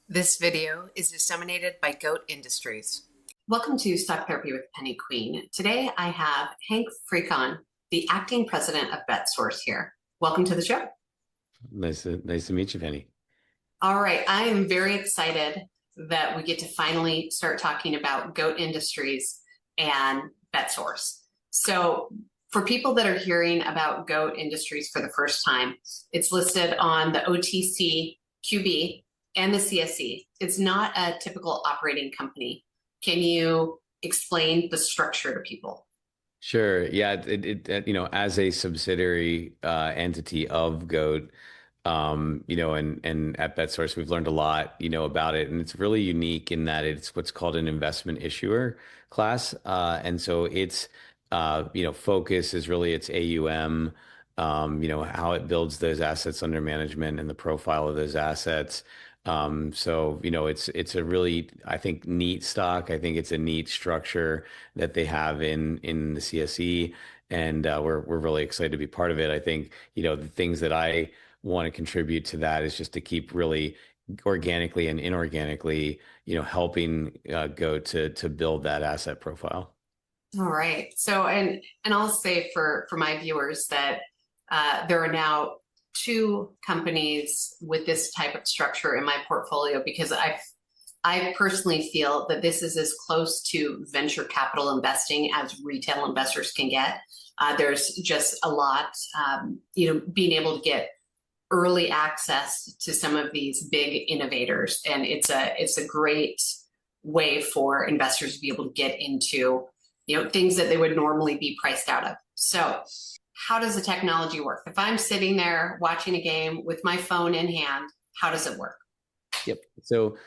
This video is disseminated by Goat Industries. Welcome to Stock Therapy with Penny Queen. Today I have Hank Freakon, the acting president of BetSource here. Welcome to the show. Nice to meet you, Penny. All right, I am very excited that we get to finally start talking about Goat Industries and BetSource. So for people that are hearing about Goat Industries for the first time, it's listed on the OTCQB and the CSE. It's not a typical operating company. Can you explain the structure to people? Sure. Yeah. As a subsidiary entity of Goat, and at BetSource, we've learned a lot, about it, and it's really unique in that it's what's called an investment issuer class, and so its, focus is really its AUM, how it builds those assets under management and the profile of those assets. It's a really, I think, neat stock. I think it's a neat structure that they have in the CSE, and we're really excited to be part of it. I think, the things that I want to contribute to that is just to keep really organically and inorganically, helping go to build that asset profile. All right. So, and I'll say for my viewers that there are now two companies with this type of structure in my portfolio because I personally feel that this is as close to venture capital investing as retail investors can get. There's just a lot, being able to get early access to some of these big innovators, and it's a great way for investors to be able to get into things that they would normally be priced out of. So how does the technology work? If I'm sitting there watching a game with my phone in hand, how does it work? Yep. So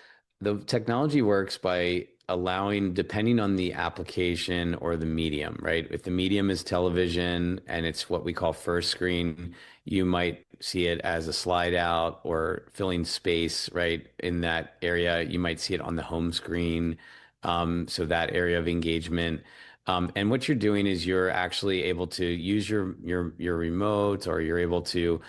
the technology works by allowing, depending on the application or the medium, right? If the medium is television and it's what we call first screen, you might see it as a slide out or filling space, right? In that area, you might see it on the home screen. So that area of engagement. And what you're doing is you're actually able to use your remote, or you're able to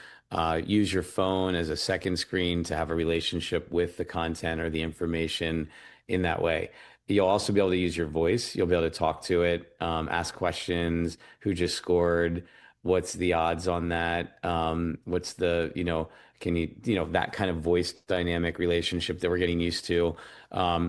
use your phone as a second screen to have a relationship with the content or the information in that way. You'll also be able to use your voice. You'll be able to talk to it, ask questions, who just scored, what's the odds on that, what's the, can you, that kind of voice dynamic relationship that we're getting used to.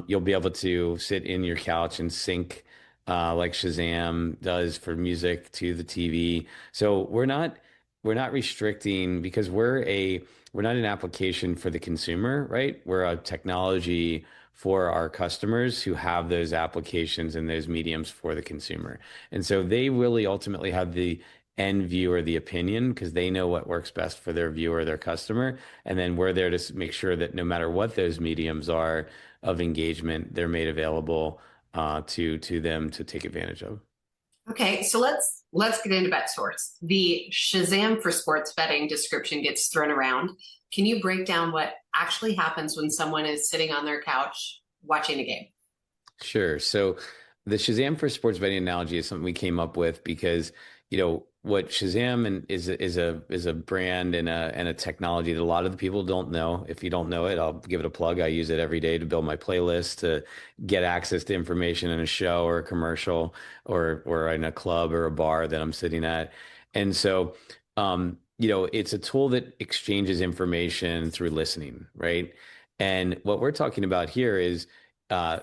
You'll be able to sit in your couch and sync like Shazam does for music to the TV. So we're not restricting because we're not an application for the consumer, right? We're a technology for our customers who have those applications and those mediums for the consumer. And so they really ultimately have the end viewer, the opinion, because they know what works best for their viewer, their customer. And then we're there to make sure that no matter what those mediums are of engagement, they're made available to them to take advantage of. Okay, so let's get into BetSource. The Shazam for sports betting description gets thrown around. Can you break down what actually happens when someone is sitting on their couch watching a game? Sure. So the Shazam for sports betting analogy is something we came up with because, what Shazam is a brand and a technology that a lot of the people don't know. If you don't know it, I'll give it a plug. I use it every day to build my playlist, to get access to information in a show or a commercial or in a club or a bar that I'm sitting at. And so, it's a tool that exchanges information through listening, right? And what we're talking about here is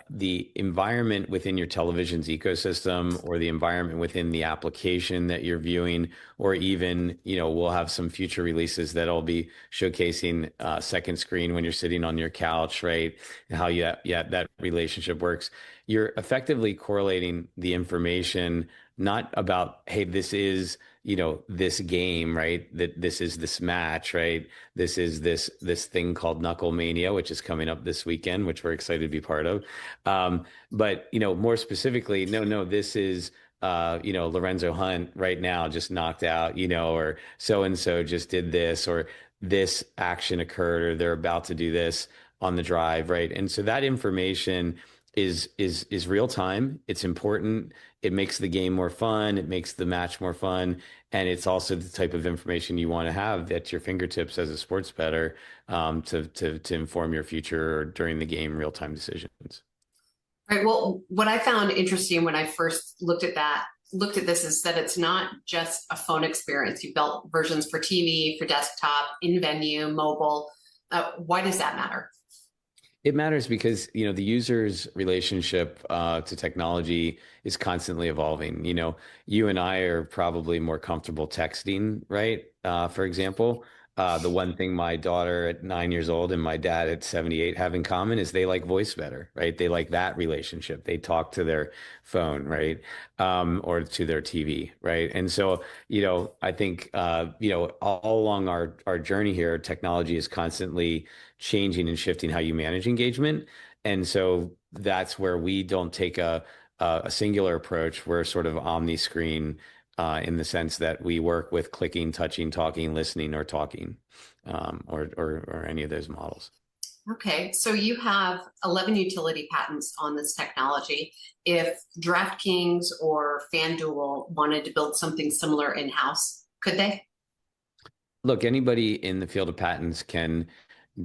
the environment within your television's ecosystem, or the environment within the application that you're viewing, or even, we'll have some future releases that'll be showcasing second screen when you're sitting on your couch, right? And how that relationship works. You're effectively correlating the information, not about, hey, this is, this game, right? That this is this match, right? This is this thing called Knuckle Mania, which is coming up this weekend, which we're excited to be part of. But more specifically, no, this is Lorenzo Hunt right now just knocked out, or so and so just did this, or this action occurred, or they're about to do this on the drive, right? And so that information is real time. It's important. It makes the game more fun. It makes the match more fun, and it's also the type of information you want to have at your fingertips as a sports bettor, to inform your future or during the game real time decisions. Right. Well, what I found interesting when I first looked at this is that it's not just a phone experience. You built versions for TV, for desktop, in venue, mobile. Why does that matter? It matters because, the user's relationship to technology is constantly evolving. You and I are probably more comfortable texting, right? For example, the one thing my daughter at 9 years old and my dad at 78 have in common is they like voice better, right? They like that relationship. They talk to their phone, right? Or to their TV, right? And so, I think, all along our journey here, technology is constantly changing and shifting how you manage engagement. And so that's where we don't take a singular approach. We're sort of omni-screen, in the sense that we work with clicking, touching, talking, listening, or talking, or any of those models. Okay, so you have 11 utility patents on this technology. If DraftKings or FanDuel wanted to build something similar in-house, could they? Look, anybody in the field of patents can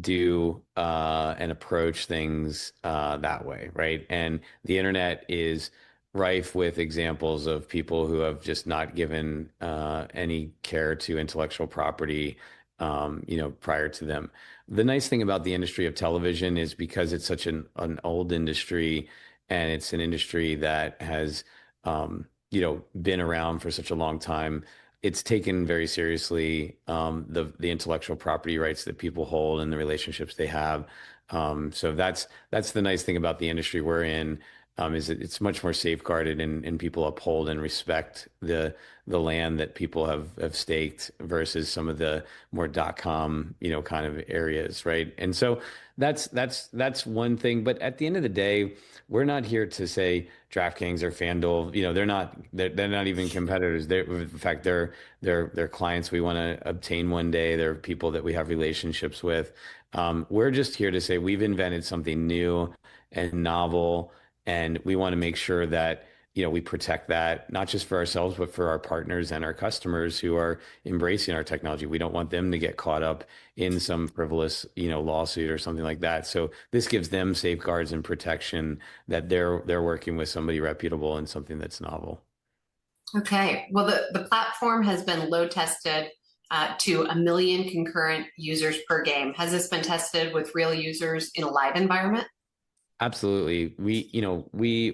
do and approach things that way, right? And the internet is rife with examples of people who have just not given any care to intellectual property, prior to them. The nice thing about the industry of television is because it's such an old industry, and it's an industry that has, been around for such a long time. It's taken very seriously, the intellectual property rights that people hold and the relationships they have. So that's the nice thing about the industry we're in, is that it's much more safeguarded, and people uphold and respect the land that people have staked versus some of the more .com, kind of areas, right? And so that's one thing. But at the end of the day, we're not here to say DraftKings or FanDuel, they're not even competitors. In fact, they're clients we want to obtain one day. They're people that we have relationships with. We're just here to say we've invented something new and novel, and we want to make sure that, we protect that, not just for ourselves, but for our partners and our customers who are embracing our technology. We don't want them to get caught up in some frivolous, lawsuit or something like that. So this gives them safeguards and protection that they're working with somebody reputable and something that's novel. Okay, well, the platform has been load tested to 1 million concurrent users per game. Has this been tested with real users in a live environment? Absolutely.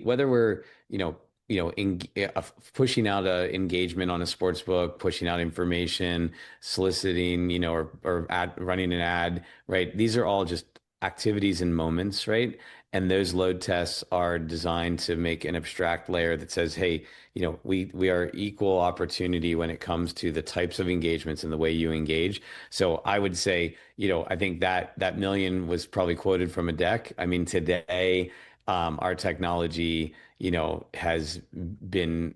Whether we're, pushing out a engagement on a sports book, pushing out information, soliciting, or running an ad, right? These are all just activities and moments, right? And those load tests are designed to make an abstract layer that says, hey, we are equal opportunity when it comes to the types of engagements and the way you engage. So I would say, I think that million was probably quoted from a deck. I mean, today, our technology, has been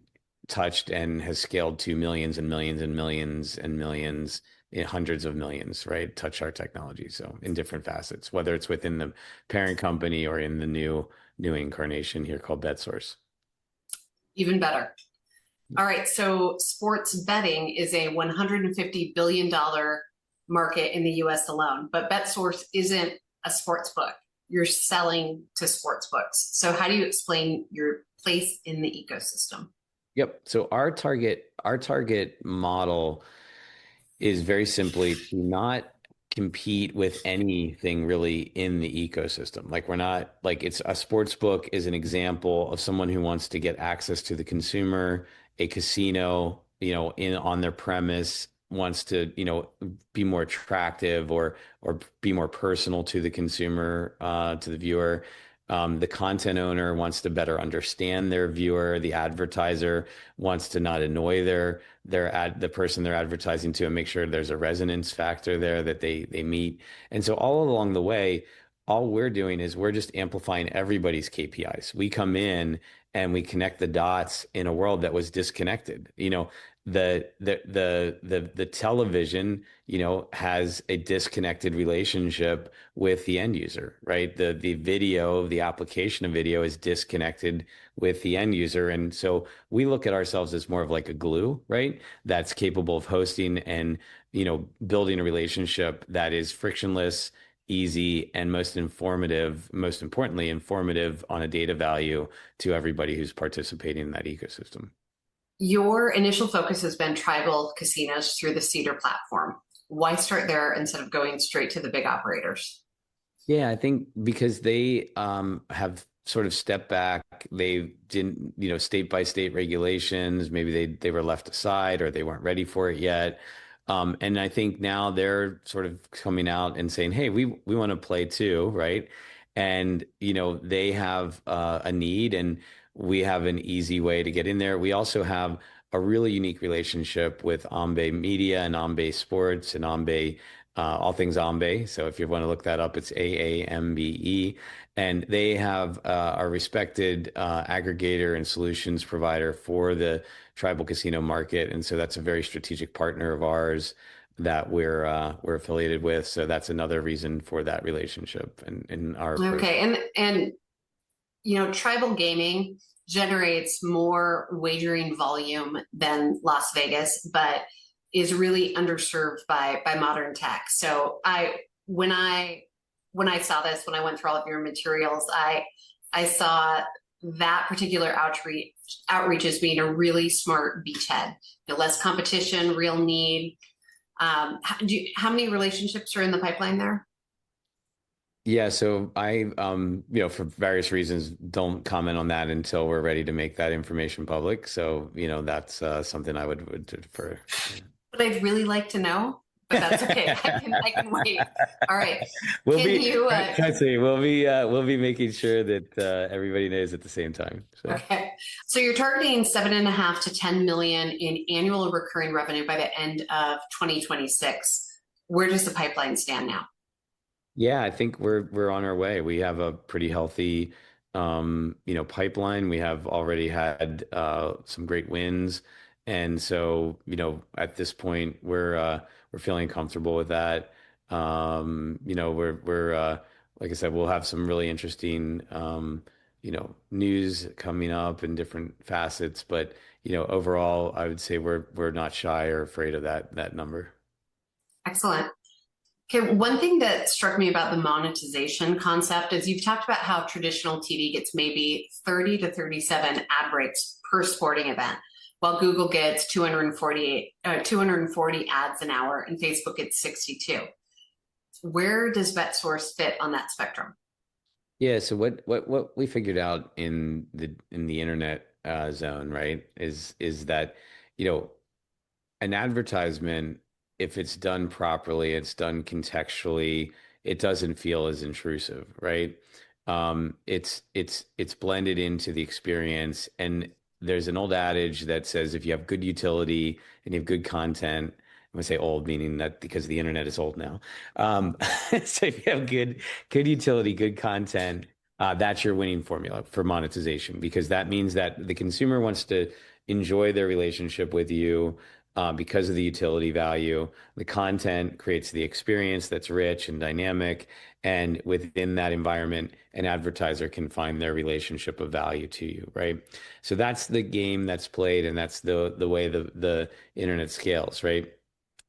touched and has scaled to millions and millions and millions and millions, hundreds of millions, right? Touch our technology. So in different facets, whether it's within the parent company or in the new incarnation here called BetSource. Even better. All right, so sports betting is a $150 billion market in the US alone, but BetSource isn't a sports book. You're selling to sports books. So how do you explain your place in the ecosystem? Yep. So our target model is very simply to not compete with anything really in the ecosystem. Like we're not like it's a sports book is an example of someone who wants to get access to the consumer, a casino, in on their premise wants to, be more attractive or be more personal to the consumer, to the viewer. The content owner wants to better understand their viewer. The advertiser wants to not annoy the person they're advertising to, and make sure there's a resonance factor there that they meet. And so all along the way, all we're doing is we're just amplifying everybody's KPIs. We come in and we connect the dots in a world that was disconnected. The television, has a disconnected relationship with the end user, right? The video, the application of video is disconnected with the end user. And so we look at ourselves as more of like a glue, right? That's capable of hosting and, building a relationship that is frictionless, easy, and most importantly, informative on a data value to everybody who's participating in that ecosystem. Your initial focus has been tribal casinos through the Cedar platform. Why start there instead of going straight to the big operators? Yeah, I think because they have sort of stepped back, they didn't, state by state regulations, maybe they were left aside or they weren't ready for it yet. And I think now they're sort of coming out and saying, "Hey, we want to play too," right? And they have a need, and we have an easy way to get in there. We also have a really unique relationship with Ambe Media and Ambe Sports and Ambe, all things Ambe. So if you want to look that up, it's AAMBE. And they have a respected aggregator and solutions provider for the tribal casino market. And so that's a very strategic partner of ours that we're affiliated with. So that's another reason for that relationship and our approach. Okay, and tribal gaming generates more wagering volume than Las Vegas, but is really underserved by modern tech. So when I saw this, when I went through all of your materials, I saw that particular outreach as being a really smart beachhead. Less competition, real need. How many relationships are in the pipeline there? Yeah, so I, for various reasons, don't comment on that until we're ready to make that information public. So, that's something I would defer. But I'd really like to know, but that's okay. I can wait. All right. We'll Can be, you? we'll be making sure that everybody knows at the same time. So. Okay. So you're targeting 7.5 to 10 million in annual recurring revenue by the end of 2026. Where does the pipeline stand now? Yeah, I think we're on our way. We have a pretty healthy, pipeline. We have already had some great wins, and so at this point we're feeling comfortable with that. We're like I said, we'll have some really interesting news coming up in different facets, but overall, I would say we're not shy or afraid of that number. Excellent. Okay, one thing that struck me about the monetization concept is you've talked about how traditional TV gets maybe 30 to 37 ad breaks per sporting event, while Google gets 240 ads an hour and Facebook gets 62. Where does BetSource fit on that spectrum? Yeah, so what we figured out in the internet zone, right, is that an advertisement, if it's done properly, it's done contextually, it doesn't feel as intrusive, right? It's blended into the experience, and there's an old adage that says if you have good utility and you have good content, I'm gonna say old, meaning that because the internet is old now. So if you have good utility, good content, that's your winning formula for monetization, because that means that the consumer wants to enjoy their relationship with you because of the utility value. The content creates the experience that's rich and dynamic. And within that environment, an advertiser can find their relationship of value to you, right? So that's the game that's played, and that's the way the internet scales, right?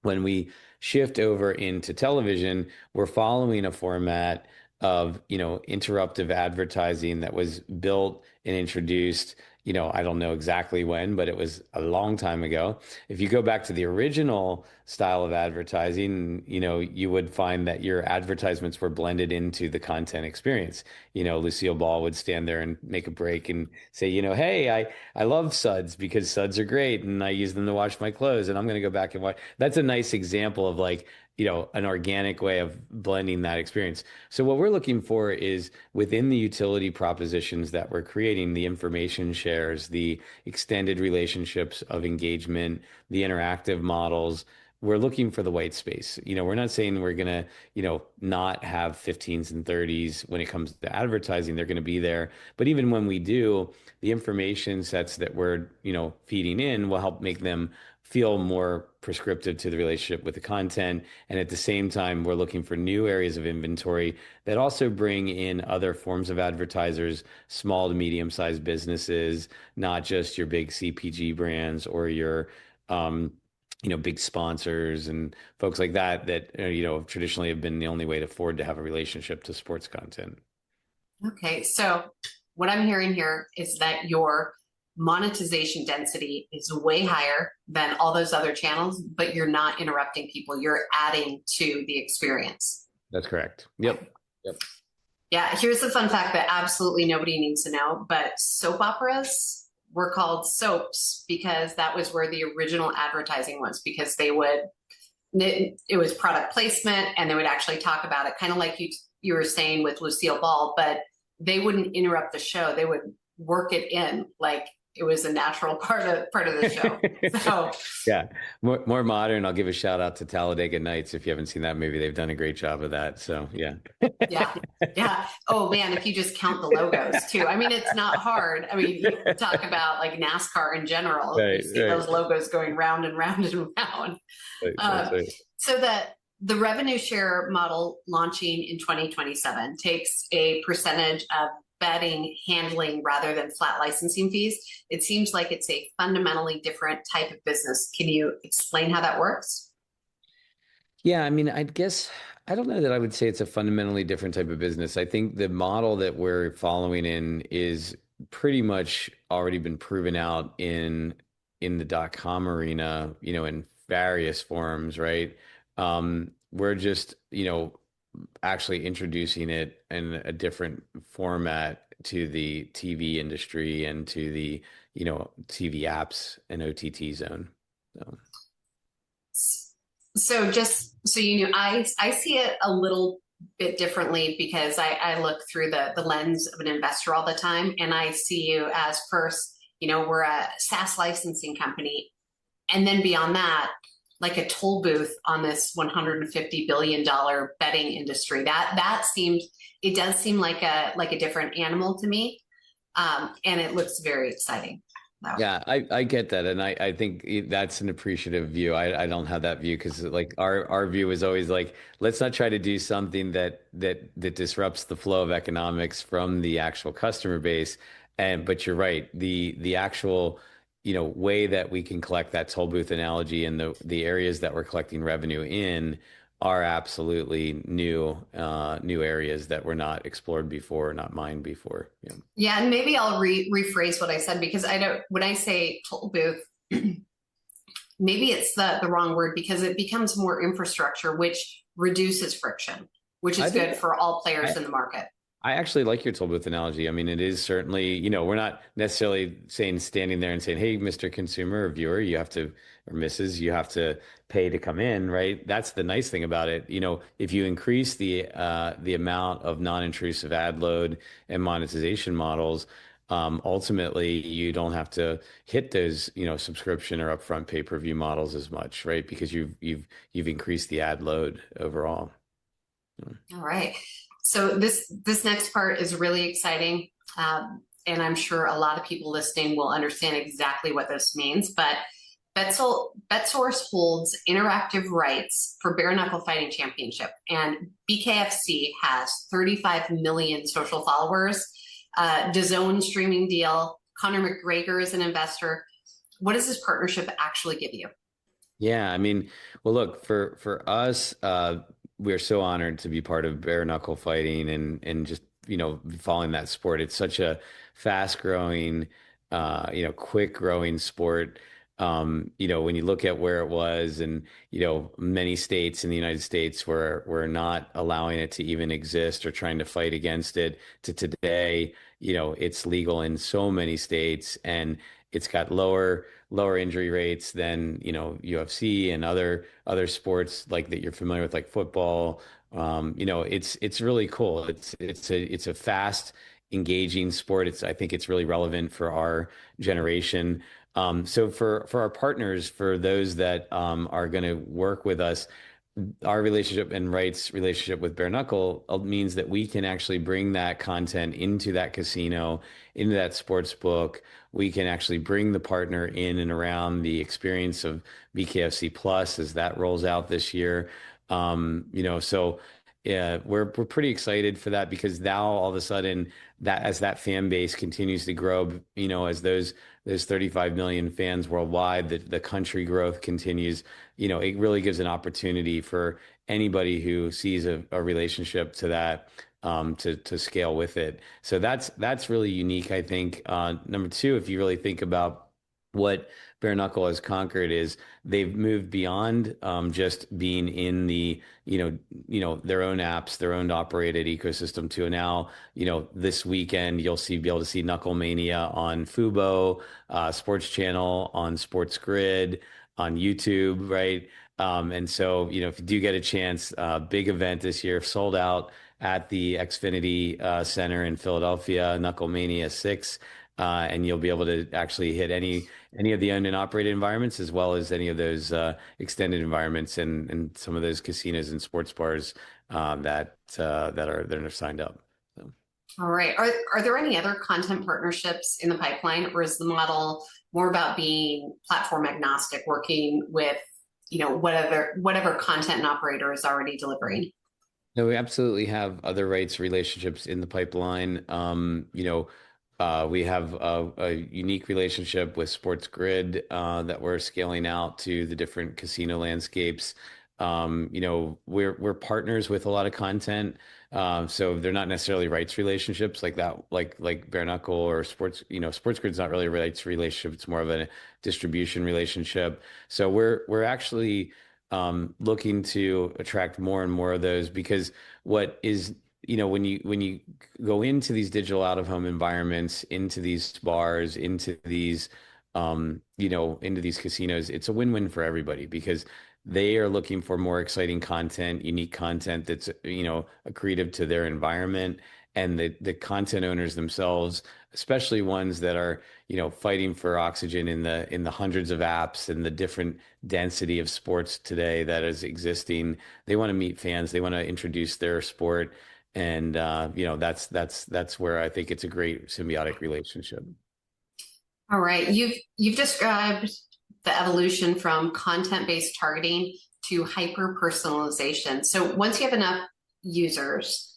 When we shift over into television, we're following a format of, interruptive advertising that was built and introduced, I don't know exactly when, but it was a long time ago. If you go back to the original style of advertising, you would find that your advertisements were blended into the content experience. Lucille Ball would stand there and make a break and say, "Hey, I love suds because suds are great and I use them to wash my clothes and I'm going to go back and watch." That's a nice example of like, an organic way of blending that experience. So what we're looking for is within the utility propositions that we're creating, the information shares, the extended relationships of engagement, the interactive models, we're looking for the white space. We're not saying we're gonna, not have 15s and 30s when it comes to advertising. They're gonna be there. But even when we do, the information sets that we're, feeding in will help make them feel more prescriptive to the relationship with the content. And at the same time, we're looking for new areas of inventory that also bring in other forms of advertisers, small to medium-sized businesses, not just your big CPG brands or your big sponsors and folks like that traditionally have been the only way to afford to have a relationship to sports content. Okay, so what I'm hearing here is that your monetization density is way higher than all those other channels, but you're not interrupting people. You're adding to the experience. That's correct. Yep. Yeah, here's the fun fact that absolutely nobody needs to know, but soap operas were called soaps because that was where the original advertising was, because it was product placement and they would actually talk about it, kind of like you were saying with Lucille Ball, but they wouldn't interrupt the show. They would work it in like it was a natural part of the show. So yeah, more modern. I'll give a shout out to Talladega Nights. If you haven't seen that movie, they've done a great job of that. So yeah. Yeah. Oh man, if you just count the logos too. I mean, it's not hard. I mean, you talk about like NASCAR in general. Right, you see those logos going round and round and round. Right. So that the revenue share model launching in 2027 takes a percentage of betting handling rather than flat licensing fees. It seems like it's a fundamentally different type of business. Can you explain how that works? Yeah, I mean, I guess I don't know that I would say it's a fundamentally different type of business. I think the model that we're following in is pretty much already been proven out in the .com arena, in various forms, right? We're just, actually introducing it in a different format to the TV industry and to the, TV apps and OTT zone. So just so you know, I see it a little bit differently because I look through the lens of an investor all the time, and I see you as first, we're a SaaS licensing company, and then beyond that, like a toll booth on this $150 billion betting industry. It does seem like a different animal to me, and it looks very exciting. Yeah, I get that. And I think that's an appreciative view. I don't have that view because like our view is always like, let's not try to do something that disrupts the flow of economics from the actual customer base. But you're right, the actual, way that we can collect that toll booth analogy and the areas that we're collecting revenue in are absolutely new areas that were not explored before, not mined before. Yeah. Yeah, and maybe I'll rephrase what I said because when I say toll booth, maybe it's the wrong word because it becomes more infrastructure, which reduces friction, which is good for all players in the market. I actually like your toll booth analogy. I mean, it is certainly, we're not necessarily standing there and saying, hey, Mr. Consumer or viewer, you have to, or Mrs., you have to pay to come in, right? That's the nice thing about it. If you increase the amount of non-intrusive ad load and monetization models, ultimately you don't have to hit those, subscription or upfront pay-per-view models as much, right? Because you've increased the ad load overall. All right. So this next part is really exciting, and I'm sure a lot of people listening will understand exactly what this means. But BetSource holds interactive rights for Bare Knuckle Fighting Championship, and BKFC has 35 million social followers. DAZN streaming deal. Conor McGregor is an investor. What does this partnership actually give you? Yeah, I mean, well, look, for us, we are so honored to be part of bare knuckle fighting and just, following that sport. It's such a fast growing, quick growing sport. When you look at where it was and, many states in the United States were not allowing it to even exist or trying to fight against it to today, it's legal in so many states and it's got lower injury rates than, UFC and other sports like that you're familiar with, like football. It's really cool. It's a fast, engaging sport. I think it's really relevant for our generation. So for our partners, for those that are going to work with us, our relationship and rights relationship with Bare Knuckle means that we can actually bring that content into that casino, into that sports book. We can actually bring the partner in and around the experience of BKFC Plus as that rolls out this year. So yeah, we're pretty excited for that because now all of a sudden that as that fan base continues to grow, as those 35 million fans worldwide, the country growth continues, it really gives an opportunity for anybody who sees a relationship to that to scale with it. So that's really unique, I think. Number two, if you really think about what Bare Knuckle has conquered is they've moved beyond just being in the their own apps, their own operated ecosystem to now this weekend you'll be able to see Knuckle Mania on Fubo, Sports Channel, on Sports Grid, on YouTube, right? And so if you do get a chance, big event this year, sold out at the Xfinity Center in Philadelphia, Knuckle Mania 6. And you'll be able to actually hit any of the owned and operated environments as well as any of those extended environments and some of those casinos and sports bars that are signed up. So. All right. Are there any other content partnerships in the pipeline, or is the model more about being platform agnostic, working with whatever content and operator is already delivering? No, we absolutely have other rights relationships in the pipeline. We have a unique relationship with Sports Grid that we're scaling out to the different casino landscapes. We're partners with a lot of content, so they're not necessarily rights relationships like that, like Bare Knuckle or Sports. Sports Grid's not really a rights relationship; it's more of a distribution relationship. So we're actually looking to attract more and more of those because what is when you go into these digital out of home environments, into these bars, into these into these casinos, it's a win-win for everybody because they are looking for more exciting content, unique content that's accretive to their environment, and the content owners themselves, especially ones that are fighting for oxygen in the hundreds of apps and the different density of sports today that is existing. They want to meet fans, they want to introduce their sport, and that's where I think it's a great symbiotic relationship. All right. You've described the evolution from content-based targeting to hyper personalization. So once you have enough users,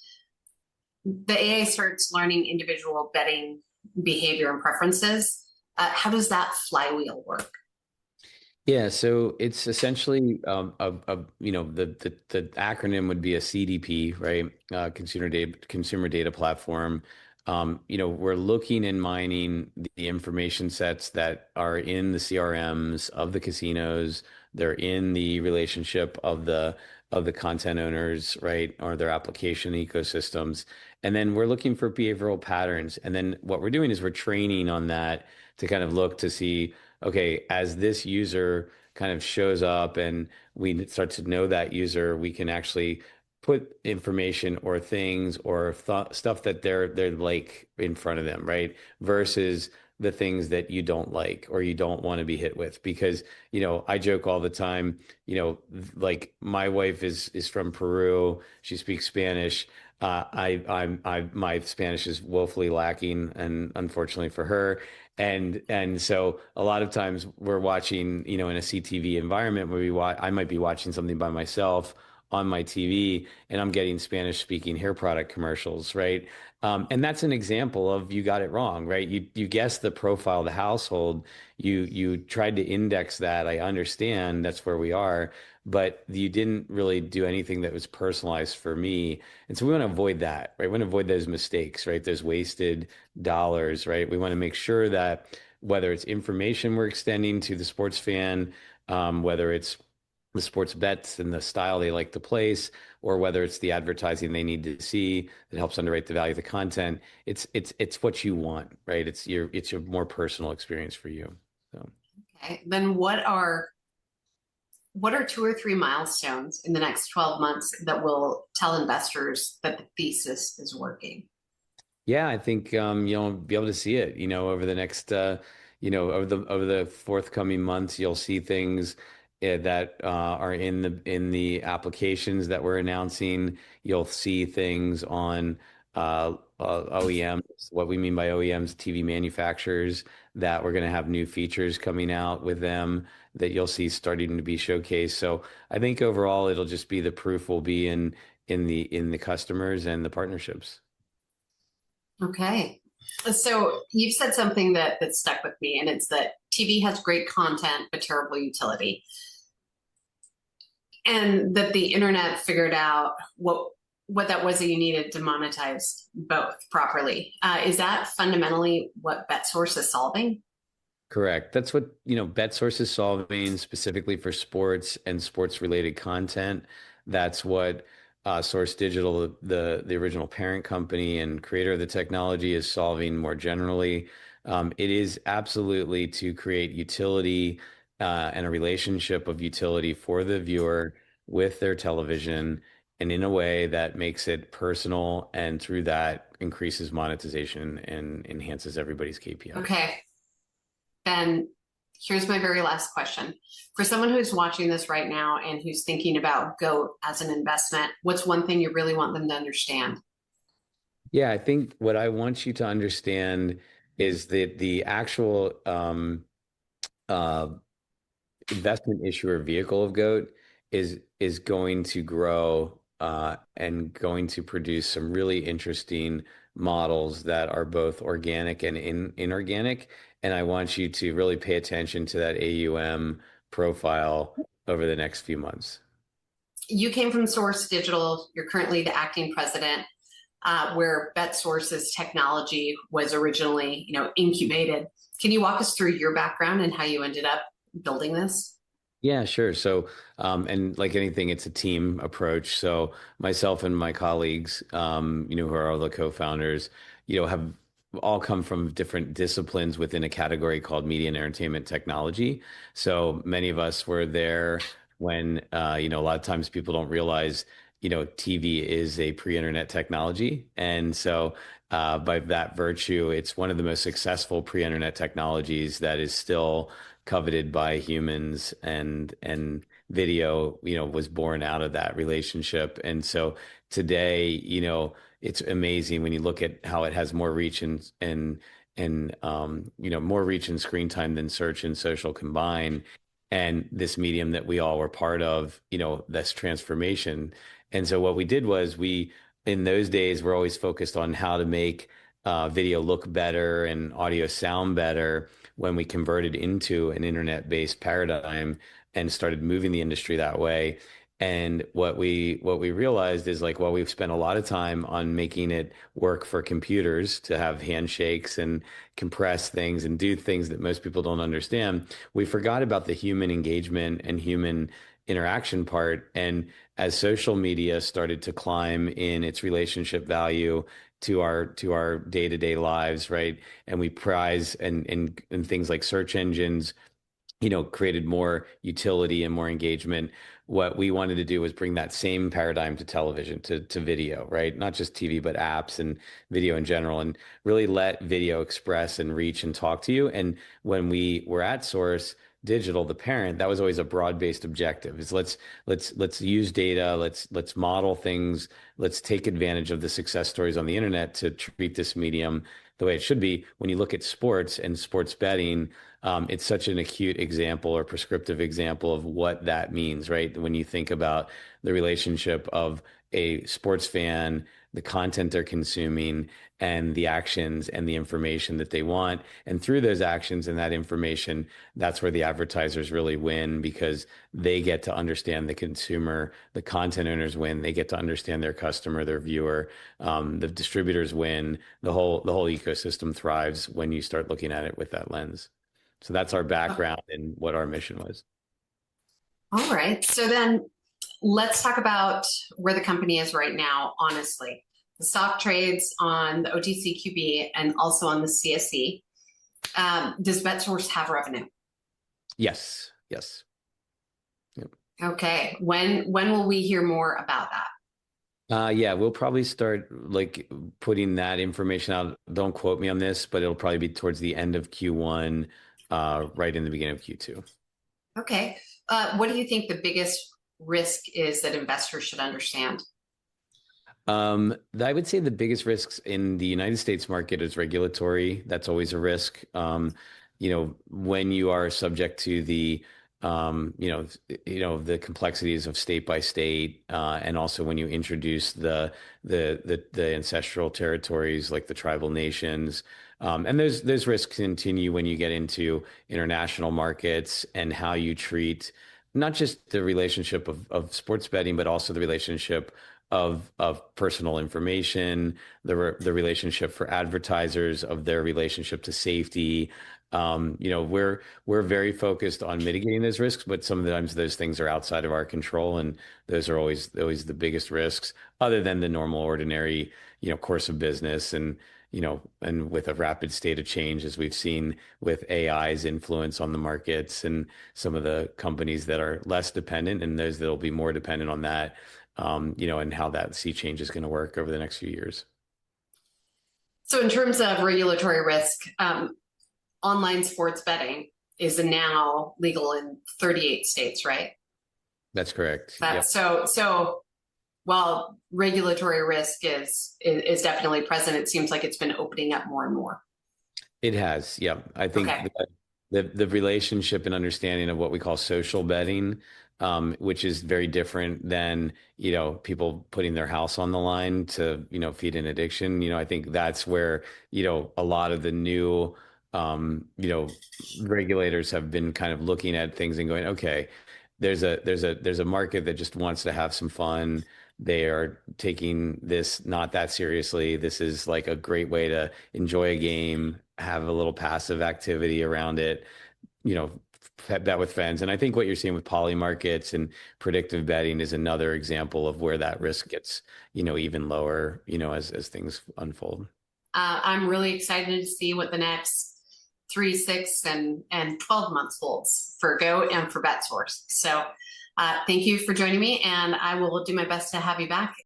the AI starts learning individual betting behavior and preferences. How does that flywheel work? Yeah, so it's essentially the acronym would be a CDP, right? Consumer data platform. We're looking and mining the information sets that are in the CRMs of the casinos. They're in the relationship of the content owners, right, or their application ecosystems. And then we're looking for behavioral patterns. And then what we're doing is we're training on that to kind of look to see, okay, as this user kind of shows up and we start to know that user, we can actually put information or things or stuff that they're like in front of them, right? Versus the things that you don't like or you don't want to be hit with. Because, I joke all the time, like my wife is from Peru. She speaks Spanish. My Spanish is woefully lacking, and unfortunately for her. And so a lot of times we're watching, in a CTV environment where I might be watching something by myself on my TV and I'm getting Spanish speaking hair product commercials, right? And that's an example of you got it wrong, right? You guessed the profile of the household. You tried to index that. I understand that's where we are, but you didn't really do anything that was personalized for me. And so we want to avoid that, right? We want to avoid those mistakes, right? Those wasted dollars, right? We want to make sure that whether it's information we're extending to the sports fan, whether it's the sports bets and the style they like to place, or whether it's the advertising they need to see that helps underwrite the value of the content. It's what you want, right? It's your more personal experience for you. So. Okay. Then what are two or three milestones in the next 12 months that will tell investors that the thesis is working? Yeah, I think you'll be able to see it, over the next over the forthcoming months, you'll see things that are in the applications that we're announcing. You'll see things on OEMs. What we mean by OEMs, TV manufacturers, that we're going to have new features coming out with them that you'll see starting to be showcased. So I think overall, it'll just be the proof will be in the customers and the partnerships. Okay. So you've said something that stuck with me, and it's that TV has great content but terrible utility. And that the internet figured out what that was that you needed to monetize both properly. Is that fundamentally what BetSource is solving? Correct. That's what, BetSource is solving specifically for sports and sports related content. That's what Source Digital, the original parent company and creator of the technology, is solving more generally. It is absolutely to create utility and a relationship of utility for the viewer with their television and in a way that makes it personal and through that increases monetization and enhances everybody's KPI. Okay. Then here's my very last question. For someone who's watching this right now and who's thinking about GOAT as an investment, what's one thing you really want them to understand? Yeah, I think what I want you to understand is that the actual uh, investment issuer vehicle of GOAT is going to grow and going to produce some really interesting models that are both organic and inorganic. And I want you to really pay attention to that AUM profile over the next few months. You came from Source Digital. You're currently the acting president, where BetSource's technology was originally, incubated. Can you walk us through your background and how you ended up building this? Yeah, sure. So, and like anything, it's a team approach. So myself and my colleagues, who are all the co-founders, have all come from different disciplines within a category called media and entertainment technology. So many of us were there when, a lot of times people don't realize, TV is a pre-internet technology. And so, by that virtue, it's one of the most successful pre-internet technologies that is still coveted by humans and video, was born out of that relationship. And so today, it's amazing when you look at how it has more reach and more reach and screen time than search and social combined. And this medium that we all were part of, this transformation. And so what we did was in those days, we're always focused on how to make video look better and audio sound better when we converted into an internet-based paradigm and started moving the industry that way. And what we realized is like, well, we've spent a lot of time on making it work for computers to have handshakes and compress things and do things that most people don't understand. We forgot about the human engagement and human interaction part. And as social media started to climb in its relationship value to our day-to-day lives, right? And we prize and things like search engines, created more utility and more engagement. What we wanted to do was bring that same paradigm to television, to video, right? Not just TV, but apps and video in general, and really let video express and reach and talk to you. And when we were at Source Digital, the parent, that was always a broad-based objective. Is let's use data, let's model things, let's take advantage of the success stories on the internet to treat this medium the way it should be. When you look at sports and sports betting, it's such an acute example or prescriptive example of what that means, right? When you think about the relationship of a sports fan, the content they're consuming, and the actions and the information that they want. And through those actions and that information, that's where the advertisers really win because they get to understand the consumer, the content owners win, they get to understand their customer, their viewer, the distributors win, the whole ecosystem thrives when you start looking at it with that lens. So that's our background and what our mission was. All right. So then let's talk about where the company is right now, honestly. The stock trades on the OTCQB and also on the CSE. Does BetSource have revenue? Yes. Yes. Yep. Okay. When will we hear more about that? Yeah, we'll probably start like putting that information out. Don't quote me on this, but it'll probably be towards the end of Q1, right in the beginning of Q2. Okay. What do you think the biggest risk is that investors should understand? I would say the biggest risks in the United States market is regulatory. That's always a risk. When you are subject to the, the complexities of state by state, and also when you introduce the ancestral territories like the tribal nations, and those risks continue when you get into international markets and how you treat not just the relationship of sports betting, but also the relationship of personal information, the relationship for advertisers, of their relationship to safety. We're very focused on mitigating those risks, but sometimes those things are outside of our control, and those are always the biggest risks, other than the normal, ordinary, course of business. And with a rapid state of change, as we've seen with AI's influence on the markets and some of the companies that are less dependent and those that will be more dependent on that, and how that sea change is going to work over the next few years. So in terms of regulatory risk, online sports betting is now legal in 38 states, right? That's correct. Yep. So while regulatory risk is definitely present, it seems like it's been opening up more and more. It has. Yeah. I think the relationship and understanding of what we call social betting, which is very different than, people putting their house on the line to, feed an addiction. I think that's where, a lot of the new, regulators have been kind of looking at things and going, okay, there's a market that just wants to have some fun. They are taking this not that seriously. This is like a great way to enjoy a game, have a little passive activity around it, bet with friends. And I think what you're seeing with poly markets and predictive betting is another example of where that risk gets, even lower, as things unfold. I'm really excited to see what the next 3, 6, and 12 months holds for Go and for BetSource. So thank you for joining me, and I will do my best to have you back